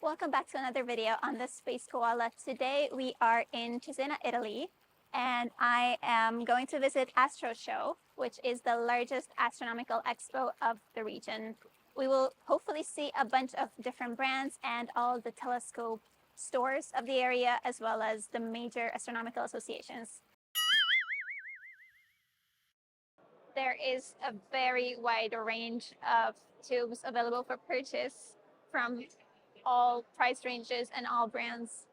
Welcome back to another video on the Space Koala. Today we are in Cesena, Italy, and I am going to visit AstroShow, which is the largest astronomical expo of the region. We will hopefully see a bunch of different brands and all the telescope stores of the area, as well as the major astronomical associations. There is a very wide range of tubes available for purchase from all price ranges and all brands.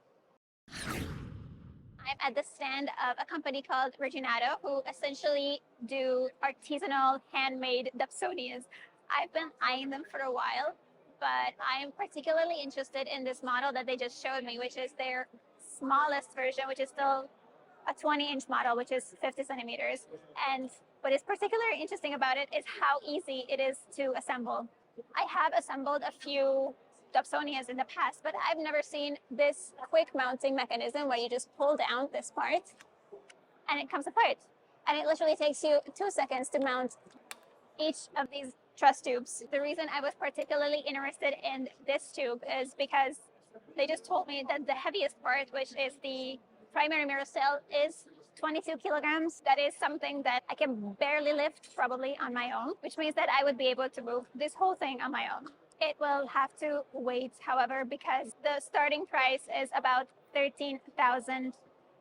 I'm at the stand of a company called Reginato, who essentially do artisanal handmade Dobsonians. I've been eyeing them for a while, but I'm particularly interested in this model that they just showed me, which is their smallest version, which is still a 20-inch model, which is 50 centimeters. And what is particularly interesting about it is how easy it is to assemble. I have assembled a few Dobsonians in the past, but I've never seen this quick mounting mechanism where you just pull down this part and it comes apart. And it literally takes you 2 seconds to mount each of these truss tubes. The reason I was particularly interested in this tube is because they just told me that the heaviest part, which is the primary mirror cell, is 22 kilograms. That is something that I can barely lift probably on my own, which means that I would be able to move this whole thing on my own. It will have to wait, however, because the starting price is about 13,000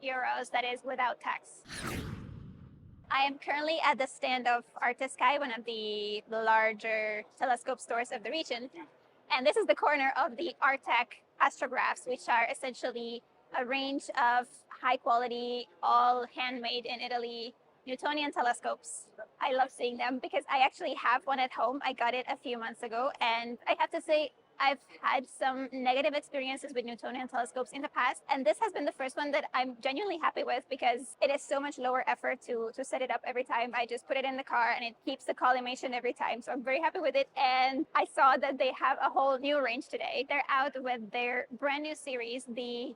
euros, that is without tax. I am currently at the stand of Artesky, one of the larger telescope stores of the region. And this is the corner of the Artec Astrographs, which are essentially a range of high quality, all handmade in Italy, Newtonian telescopes. I love seeing them because I actually have one at home. I got it a few months ago, and I have to say I've had some negative experiences with Newtonian telescopes in the past, and this has been the first one that I'm genuinely happy with because it is so much lower effort to set it up every time. I just put it in the car and it keeps the collimation every time, so I'm very happy with it. And I saw that they have a whole new range today. They're out with their brand new series, the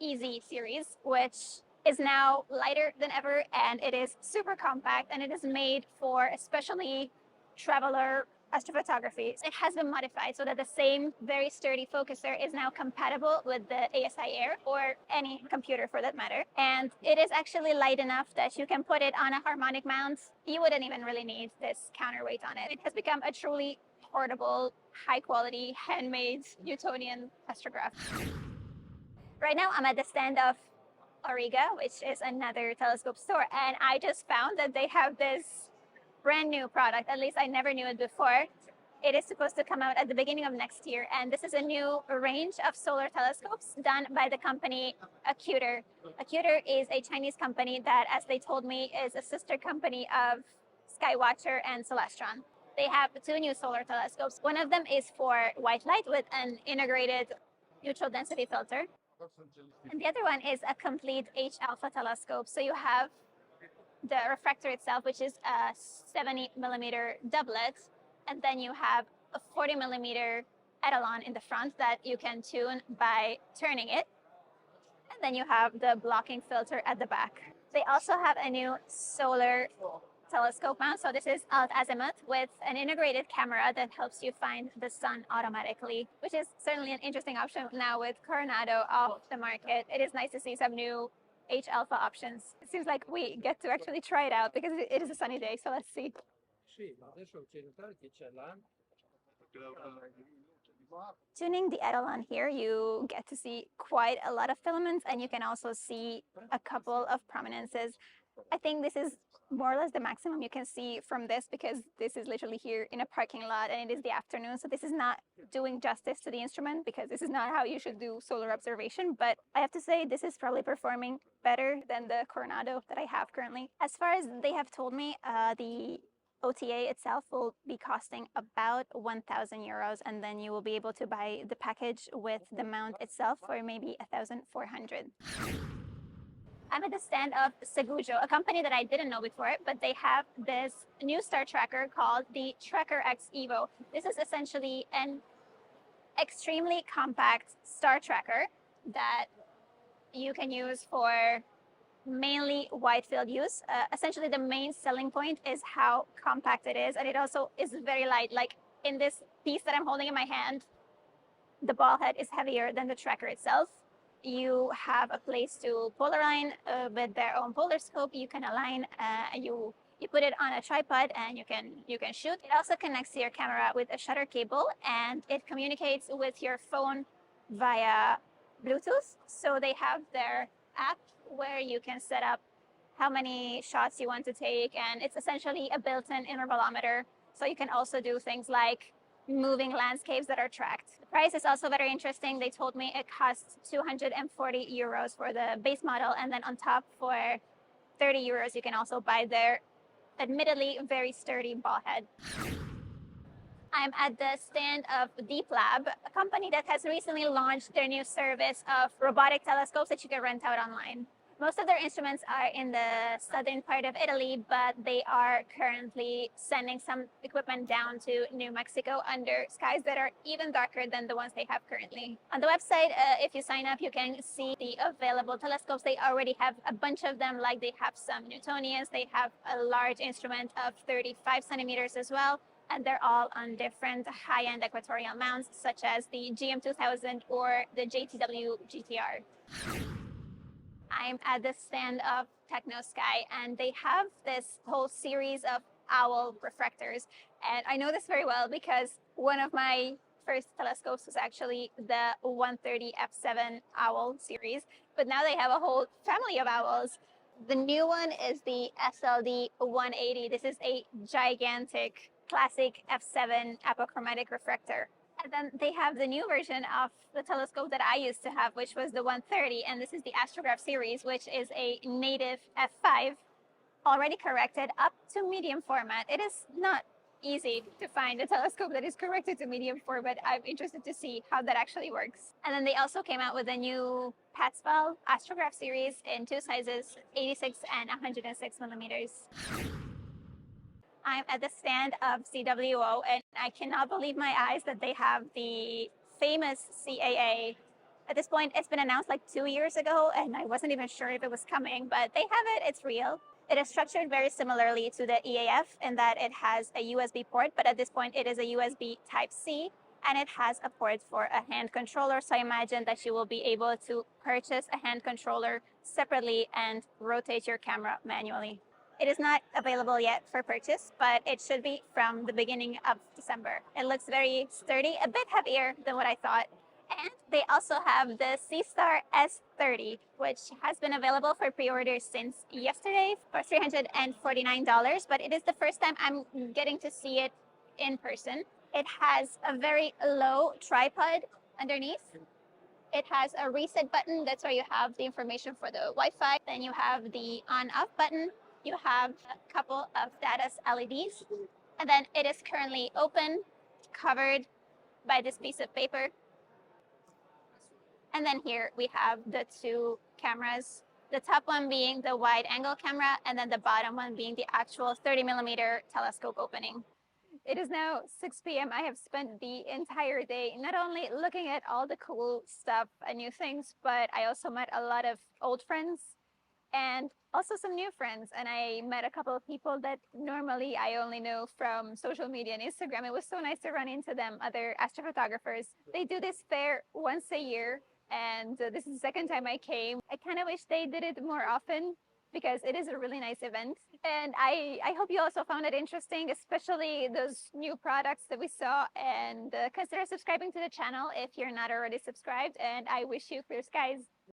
Easy series, which is now lighter than ever, and it is super compact, and it is made for especially traveler astrophotography. It has been modified so that the same very sturdy focuser is now compatible with the ASI Air or any computer for that matter. And it is actually light enough that you can put it on a harmonic mount. You wouldn't even really need this counterweight on it. It has become a truly portable, high quality, handmade Newtonian astrograph. Right now I'm at the stand of Auriga, which is another telescope store, and I just found that they have this brand new product. At least I never knew it before. It is supposed to come out at the beginning of next year, and this is a new range of solar telescopes done by the company Acuter. Acuter is a Chinese company that, as they told me, is a sister company of Skywatcher and Celestron. They have 2 new solar telescopes. One of them is for white light with an integrated neutral density filter. And the other one is a complete H-alpha telescope. So you have the refractor itself, which is a 70 millimeter doublet, and then you have a 40 millimeter etalon in the front that you can tune by turning it. And then you have the blocking filter at the back. They also have a new solar telescope mount. So this is alt azimuth with an integrated camera that helps you find the sun automatically, which is certainly an interesting option now with Coronado off the market. It is nice to see some new H-alpha options. It seems like we get to actually try it out because it is a sunny day, so let's see. Tuning the etalon here, you get to see quite a lot of filaments, and you can also see a couple of prominences. I think this is more or less the maximum you can see from this because this is literally here in a parking lot and it is the afternoon. So this is not doing justice to the instrument because this is not how you should do solar observation. But I have to say this is probably performing better than the Coronado that I have currently. As far as they have told me, the OTA itself will be costing about 1,000 euros, and then you will be able to buy the package with the mount itself for maybe 1,400. I'm at the stand of Segugio, a company that I didn't know before, but they have this new star tracker called the TrackerX Evo. This is essentially an extremely compact star tracker that you can use for mainly wide field use. Essentially, the main selling point is how compact it is, and it also is very light. Like in this piece that I'm holding in my hand, the ball head is heavier than the tracker itself. You have a place to polarine with their own polar scope. You can align. You put it on a tripod and you can shoot. It also connects to your camera with a shutter cable, and it communicates with your phone via Bluetooth. So they have their app where you can set up how many shots you want to take, and it's essentially a built-in intervalometer. So you can also do things like moving landscapes that are tracked. The price is also very interesting. They told me it costs 240 euros for the base model, and then on top for 30 euros you can also buy their admittedly very sturdy ball head. I'm at the stand of DeepLab, a company that has recently launched their new service of robotic telescopes that you can rent out online. Most of their instruments are in the southern part of Italy, but they are currently sending some equipment down to New Mexico under skies that are even darker than the ones they have currently. On the website, if you sign up, you can see the available telescopes. They already have a bunch of them, like they have some Newtonians, they have a large instrument of 35 centimeters as well, and they're all on different high-end equatorial mounts, such as the GM2000 or the JTW GTR. I'm at the stand of Tecnosky, and they have this whole series of owl refractors. And I know this very well because one of my first telescopes was actually the 130 f7 owl series, but now they have a whole family of owls. The new one is the SLD 180. This is a gigantic classic f7 apochromatic refractor. And then they have the new version of the telescope that I used to have, which was the 130, and this is the Astrographs series, which is a native f5, already corrected up to medium format. It is not easy to find a telescope that is corrected to medium format. I'm interested to see how that actually works. And then they also came out with a new Patzval Astrograph series in two sizes, 86 and 106 millimeters. I'm at the stand of ZWO, and I cannot believe my eyes that they have the famous CAA. At this point, it's been announced like 2 years ago, and I wasn't even sure if it was coming, but they have it, it's real. It is structured very similarly to the EAF in that it has a USB port, but at this point it is a USB Type-C, and it has a port for a hand controller. So I imagine that you will be able to purchase a hand controller separately and rotate your camera manually. It is not available yet for purchase, but it should be from the beginning of December. It looks very sturdy, a bit heavier than what I thought. And they also have the SeeStar S30, which has been available for pre-order since yesterday for $349, but it is the first time I'm getting to see it in person. It has a very low tripod underneath. It has a reset button. That's where you have the information for the Wi-Fi. Then you have the on-off button. You have a couple of status LEDs, and then it is currently open, covered by this piece of paper. And then here we have the two cameras, the top one being the wide angle camera, and then the bottom one being the actual 30 millimeter telescope opening. It is now 6 p.m. I have spent the entire day not only looking at all the cool stuff and new things, but I also met a lot of old friends and also some new friends. And I met a couple of people that normally I only know from social media and Instagram. It was so nice to run into them, other astrophotographers. They do this fair once a year, and this is the second time I came. I kind of wish they did it more often because it is a really nice event. And I hope you also found it interesting, especially those new products that we saw. And consider subscribing to the channel if you're not already subscribed. And I wish you clear skies.